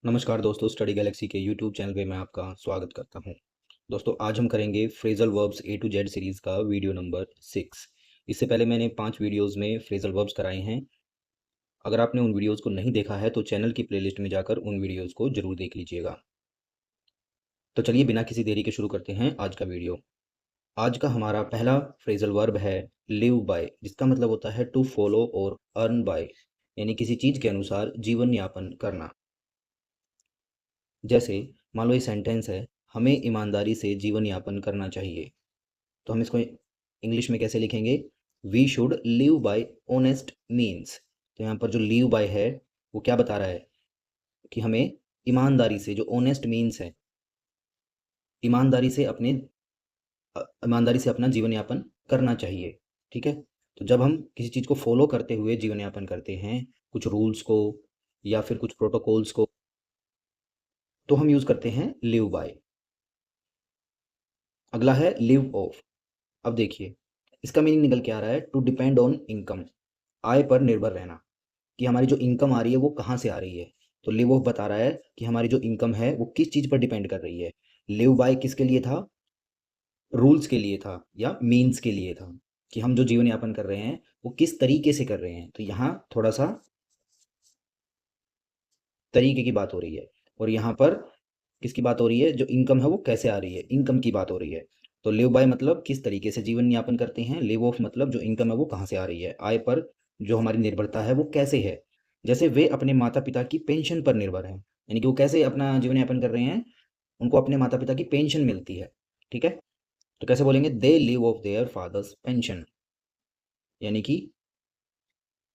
नमस्कार दोस्तों, study Galaxy के यूट्यूब चैनल पे मैं आपका स्वागत करता हूं। दोस्तों, आज हम करेंगे phrasal verbs A to Z series का वीडियो नंबर 6। इससे पहले मैंने 5 वीडियोस में फ्रेजल वर्ब्स कराए हैं। अगर आपने उन वीडियोस को नहीं देखा है तो चैनल की प्लेलिस्ट में जाकर उन वीडियोस को ज़रूर देख लीजिएगा। तो चलिए बिना किसी देरी के शुरू करते हैं आज का वीडियो। आज का हमारा पहला फ्रेजल वर्ब है लिव बाय, जिसका मतलब होता है टू फॉलो और अर्न बाय, यानी किसी चीज़ के अनुसार जीवन यापन करना। जैसे मान लो ये सेंटेंस है, हमें ईमानदारी से जीवन यापन करना चाहिए। तो हम इसको इंग्लिश में कैसे लिखेंगे? We should live by honest means. तो यहाँ पर जो लिव बाय है वो क्या बता रहा है कि हमें ईमानदारी से, जो ऑनेस्ट मीन्स है, ईमानदारी से ईमानदारी से अपना जीवन यापन करना चाहिए। ठीक है। तो जब हम किसी चीज़ को फॉलो करते हुए जीवन यापन करते हैं, कुछ रूल्स को या फिर कुछ प्रोटोकॉल्स को, तो हम यूज़ करते हैं लिव बाय। अगला है लिव ऑफ। अब देखिए, इसका मीनिंग निकल के आ रहा है टू डिपेंड ऑन इनकम, आय पर निर्भर रहना, कि हमारी जो इनकम आ रही है वो कहाँ से आ रही है। तो लिव ऑफ बता रहा है कि हमारी जो इनकम है वो किस चीज़ पर डिपेंड कर रही है। लिव बाय किसके लिए था? रूल्स के लिए था या मीन्स के लिए था, कि हम जो जीवन यापन कर रहे हैं वो किस तरीके से कर रहे हैं। तो यहाँ थोड़ा सा तरीके की बात हो रही है, और यहाँ पर किसकी बात हो रही है? जो इनकम है वो कैसे आ रही है, इनकम की बात हो रही है। तो लिव बाय मतलब किस तरीके से जीवन यापन करते हैं, लिव ऑफ मतलब जो इनकम है वो कहाँ से आ रही है, आय पर जो हमारी निर्भरता है वो कैसे है। जैसे वे अपने माता पिता की पेंशन पर निर्भर हैं, यानी कि वो कैसे अपना जीवन यापन कर रहे हैं, उनको अपने माता पिता की पेंशन मिलती है। ठीक है। तो कैसे बोलेंगे? They live off their father's pension, यानी कि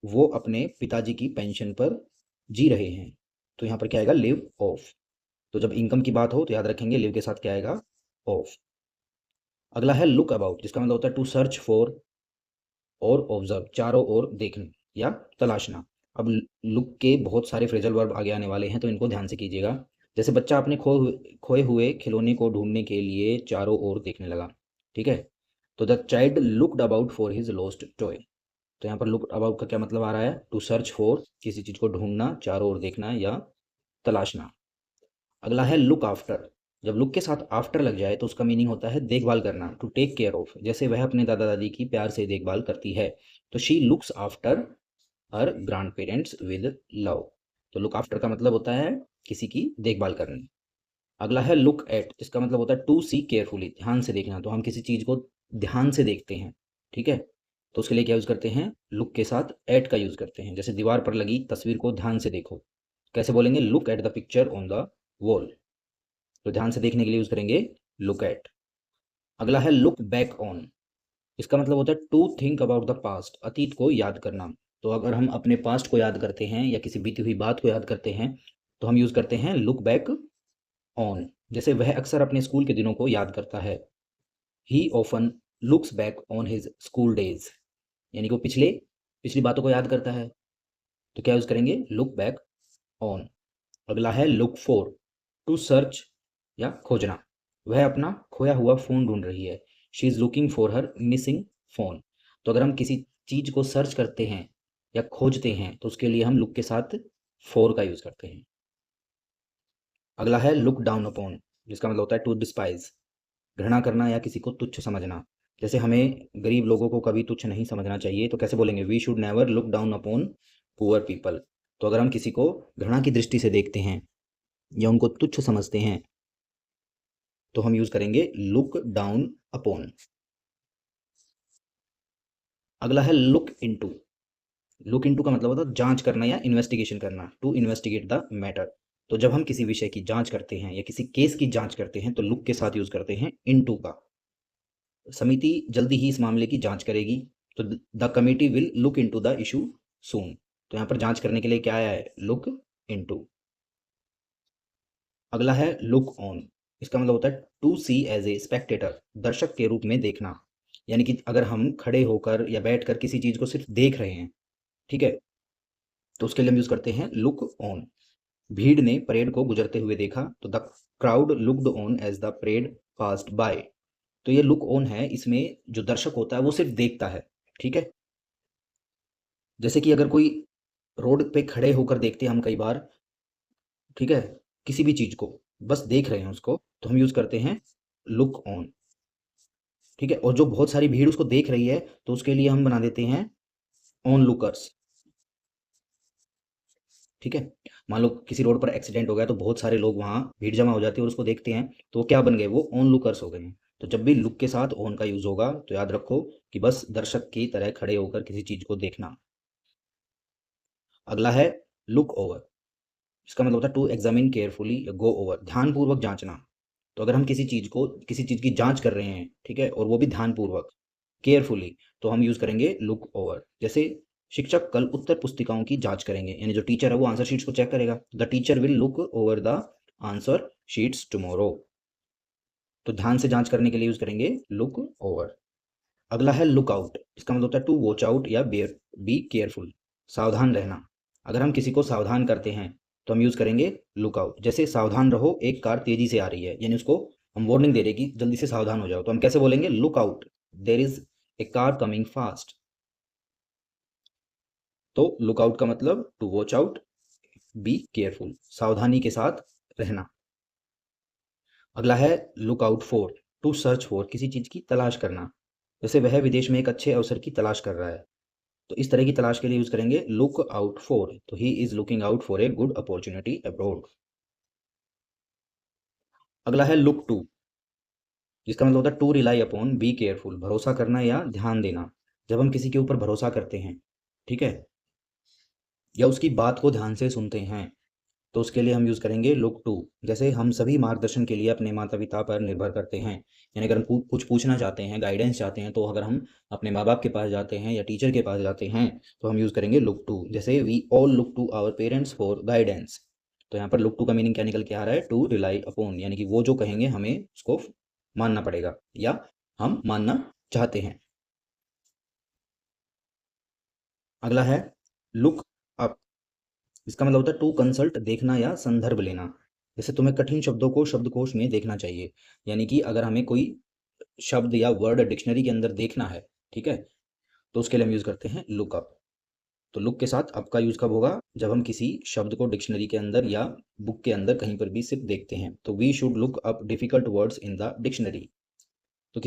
वो अपने पिताजी की पेंशन पर जी रहे हैं। तो यहाँ पर क्या आएगा? Live of. तो जब इनकम की बात हो तो याद रखेंगे लिव के साथ क्या आएगा? ऑफ। अगला है लुक अबाउट, जिसका मतलब होता है टू सर्च फॉर और ऑब्जर्व, चारों ओर देखना या तलाशना। अब लुक के बहुत सारे फ्रेजल वर्ब आगे आने वाले हैं, तो इनको ध्यान से कीजिएगा। जैसे बच्चा अपने खोए हुए खिलौने को ढूंढने के लिए चारों ओर देखने लगा। ठीक है। तो the child looked about for his lost toy. तो यहाँ पर लुक अबाउट का क्या मतलब आ रहा है? टू सर्च फॉर, किसी चीज़ को ढूंढना, चारों ओर देखना या तलाशना। अगला है लुक आफ्टर। जब लुक के साथ आफ्टर लग जाए तो उसका मीनिंग होता है देखभाल करना, टू टेक केयर ऑफ। जैसे वह अपने दादा दादी की प्यार से देखभाल करती है, तो she looks after her grand parents with love. तो लुक आफ्टर का मतलब होता है किसी की देखभाल करनी। अगला है लुक एट, जिसका मतलब होता है टू सी केयरफुली, ध्यान से देखना। तो हम किसी चीज़ को ध्यान से देखते हैं। ठीक है। तो उसके लिए क्या यूज़ करते हैं? लुक के साथ एट का यूज़ करते हैं। जैसे दीवार पर लगी तस्वीर को ध्यान से देखो, कैसे बोलेंगे? Look at the picture on the wall. तो ध्यान से देखने के लिए यूज करेंगे लुक एट। अगला है लुक बैक ऑन। इसका मतलब होता है to think about the past, अतीत को याद करना। तो अगर हम अपने पास्ट को याद करते हैं या किसी बीती हुई बात को याद करते हैं तो हम यूज करते हैं लुक बैक ऑन। जैसे वह अक्सर अपने स्कूल के दिनों को याद करता है, ही often looks back on his school days, यानी कि वो पिछले पिछली बातों को याद करता है। तो क्या यूज करेंगे? Look back on. अगला है लुक फॉर, टू सर्च या खोजना। वह अपना खोया हुआ फ़ोन ढूंढ रही है, she is looking for her missing phone. तो अगर हम किसी चीज़ को सर्च करते हैं या खोजते हैं तो उसके लिए हम लुक के साथ फॉर का यूज़ करते हैं। अगला है लुक डाउन अपॉन, जिसका मतलब होता है टू डिस्पाइज, घृणा करना या किसी को तुच्छ समझना। जैसे हमें गरीब लोगों को कभी तुच्छ नहीं समझना चाहिए, तो कैसे बोलेंगे? We should never look down upon poor people. तो अगर हम किसी को घृणा की दृष्टि से देखते हैं या उनको तुच्छ समझते हैं तो हम यूज करेंगे लुक डाउन अपॉन। अगला है लुक इनटू। लुक इनटू का मतलब होता है जांच करना या इन्वेस्टिगेशन करना, टू इन्वेस्टिगेट द मैटर। तो जब हम किसी विषय की जांच करते हैं या किसी केस की जांच करते हैं तो लुक के साथ यूज करते हैं इनटू का। समिति जल्दी ही इस मामले की जांच करेगी, तो the committee will look into the issue soon. तो यहाँ पर जांच करने के लिए क्या आया है? Look into. अगला है लुक ऑन। इसका मतलब होता है to see as a spectator, दर्शक के रूप में देखना। यानी कि अगर हम खड़े होकर या बैठकर किसी चीज को सिर्फ देख रहे हैं, ठीक है, तो उसके लिए हम यूज करते हैं लुक ऑन। भीड़ ने परेड को गुजरते हुए देखा, तो the crowd looked on as the parade passed by. तो ये लुक ऑन है, इसमें जो दर्शक होता है वो सिर्फ देखता है। ठीक है। जैसे कि अगर कोई रोड पे खड़े होकर देखते हैं हम कई बार, ठीक है, किसी भी चीज़ को बस देख रहे हैं उसको, तो हम यूज़ करते हैं लुक ऑन। ठीक है, और जो बहुत सारी भीड़ उसको देख रही है, तो उसके लिए हम बना देते हैं ऑन लुकर्स। ठीक है, मान लो किसी रोड पर एक्सीडेंट हो गया, तो बहुत सारे लोग वहाँ भीड़ जमा हो जाती है और उसको देखते हैं, तो वो क्या बन गए, वो ऑन लुकर्स हो गए हैं। तो जब भी लुक के साथ ऑन का यूज़ होगा, तो याद रखो कि बस दर्शक की तरह खड़े होकर किसी चीज़ को देखना। अगला है लुक ओवर। इसका मतलब होता है टू एग्जामिन केयरफुली या गो ओवर, ध्यानपूर्वक जांचना। तो अगर हम किसी चीज़ की जांच कर रहे हैं, ठीक है, और वो भी ध्यानपूर्वक, केयरफुली, तो हम यूज़ करेंगे लुक ओवर। जैसे शिक्षक कल उत्तर पुस्तिकाओं की जांच करेंगे, यानी जो टीचर है वो आंसर शीट्स को चेक करेगा। The teacher will look over the answer sheets tomorrow. तो ध्यान से जांच करने के लिए यूज़ करेंगे लुक ओवर। अगला है लुक आउट। इसका मतलब होता है टू वॉच आउट या बी केयरफुल, सावधान रहना। अगर हम किसी को सावधान करते हैं, तो हम यूज़ करेंगे लुक आउट। जैसे सावधान रहो, एक कार तेजी से आ रही है, यानी उसको हम वार्निंग दे रहे हैं कि जल्दी से सावधान हो जाओ, तो हम कैसे बोलेंगे, look out, there is a car coming fast. तो लुक आउट का मतलब to watch out, be careful, सावधानी के साथ रहना। अगला है look out for, to search for, किसी चीज़ की तलाश करना। जैसे वह विदेश में एक अच्छे अवसर की तलाश कर रहा है, तो इस तरह की तलाश के लिए यूज़ करेंगे लुक आउट फॉर। तो he is looking out for a good opportunity abroad. अगला है लुक टू, जिसका मतलब होता है to rely upon, be careful, भरोसा करना या ध्यान देना। जब हम किसी के ऊपर भरोसा करते हैं, ठीक है, या उसकी बात को ध्यान से सुनते हैं, तो उसके लिए हम यूज़ करेंगे लुक टू। जैसे हम सभी मार्गदर्शन के लिए अपने माता पिता पर निर्भर करते हैं, यानी अगर हम कुछ पूछना चाहते हैं, गाइडेंस चाहते हैं, तो अगर हम अपने माँ बाप के पास जाते हैं या टीचर के पास जाते हैं, तो हम यूज़ करेंगे लुक टू। जैसे we all look to our parents for guidance. तो यहाँ पर लुक टू का मीनिंग क्या निकल के आ रहा है, टू रिलाई अपॉन, यानी कि वो जो कहेंगे हमें उसको मानना पड़ेगा या हम मानना चाहते हैं। अगला है लुक अप। इसका मतलब होता है टू कंसल्ट, देखना या संदर्भ लेना। जैसे तुम्हें कठिन शब्दों को शब्दकोश में देखना चाहिए, यानी कि अगर हमें कोई शब्द या वर्ड डिक्शनरी के अंदर देखना है, ठीक है, तो उसके लिए हम यूज़ करते हैं लुक अप। तो लुक के साथ अप का यूज़ कब होगा, जब हम किसी शब्द को डिक्शनरी के अंदर या बुक के अंदर कहीं पर भी सिर्फ देखते हैं। तो we should look up difficult words in the dictionary. तो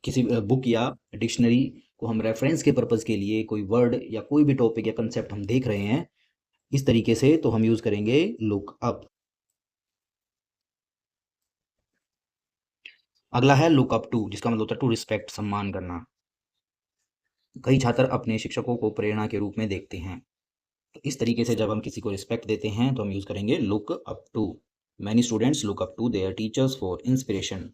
किसी बुक या डिक्शनरी को हम रेफरेंस के पर्पज़ के लिए कोई वर्ड या कोई भी टॉपिक या कंसेप्ट हम देख रहे हैं इस तरीके से, तो हम यूज़ करेंगे लुक अप। अगला है लुक अप टू, जिसका मतलब होता है टू रिस्पेक्ट, सम्मान करना। कई छात्र अपने शिक्षकों को प्रेरणा के रूप में देखते हैं, तो इस तरीके से जब हम किसी को रिस्पेक्ट देते हैं, तो हम यूज़ करेंगे look up to. Many students look up to their teachers for inspiration.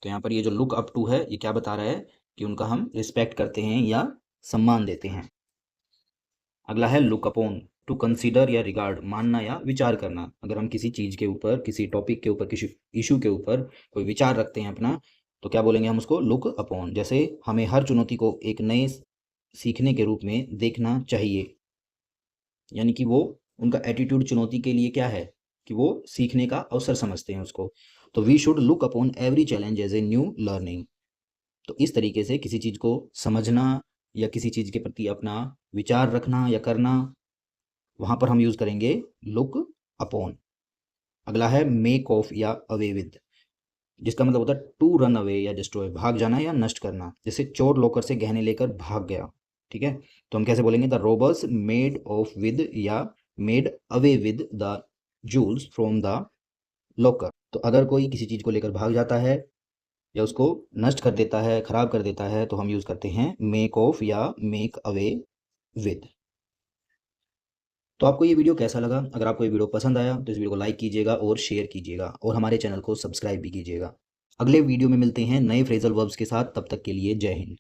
तो यहाँ पर ये जो लुक अप टू है, ये क्या बता रहा है कि उनका हम रिस्पेक्ट करते हैं या सम्मान देते हैं। अगला है लुक अपॉन, टू कंसीडर या रिगार्ड, मानना या विचार करना। अगर हम किसी चीज़ के ऊपर, किसी टॉपिक के ऊपर, किसी इशू के ऊपर कोई विचार रखते हैं अपना, तो क्या बोलेंगे हम उसको, लुक अपॉन। जैसे हमें हर चुनौती को एक नए सीखने के रूप में देखना चाहिए, यानी कि वो, उनका एटीट्यूड चुनौती के लिए क्या है कि वो सीखने का अवसर समझते हैं उसको। तो we should look upon every challenge as a new learning. तो इस तरीके से किसी चीज़ को समझना या किसी चीज़ के प्रति अपना विचार रखना या करना, वहाँ पर हम यूज़ करेंगे लुक अपॉन। अगला है मेक ऑफ या अवे विद, जिसका मतलब होता है टू रन अवे या डिस्ट्रॉय, भाग जाना या नष्ट करना। जैसे चोर लॉकर से गहने लेकर भाग गया, ठीक है, तो हम कैसे बोलेंगे, the robbers made off with या made away with the jewels from the locker. तो अगर कोई किसी चीज़ को लेकर भाग जाता है या उसको नष्ट कर देता है, खराब कर देता है, तो हम यूज़ करते हैं मेक ऑफ या मेक अवे विद। तो आपको ये वीडियो कैसा लगा? अगर आपको ये वीडियो पसंद आया, तो इस वीडियो को लाइक कीजिएगा और शेयर कीजिएगा, और हमारे चैनल को सब्सक्राइब भी कीजिएगा। अगले वीडियो में मिलते हैं नए फ्रेजल वर्ब्स के साथ, तब तक के लिए जय हिंद।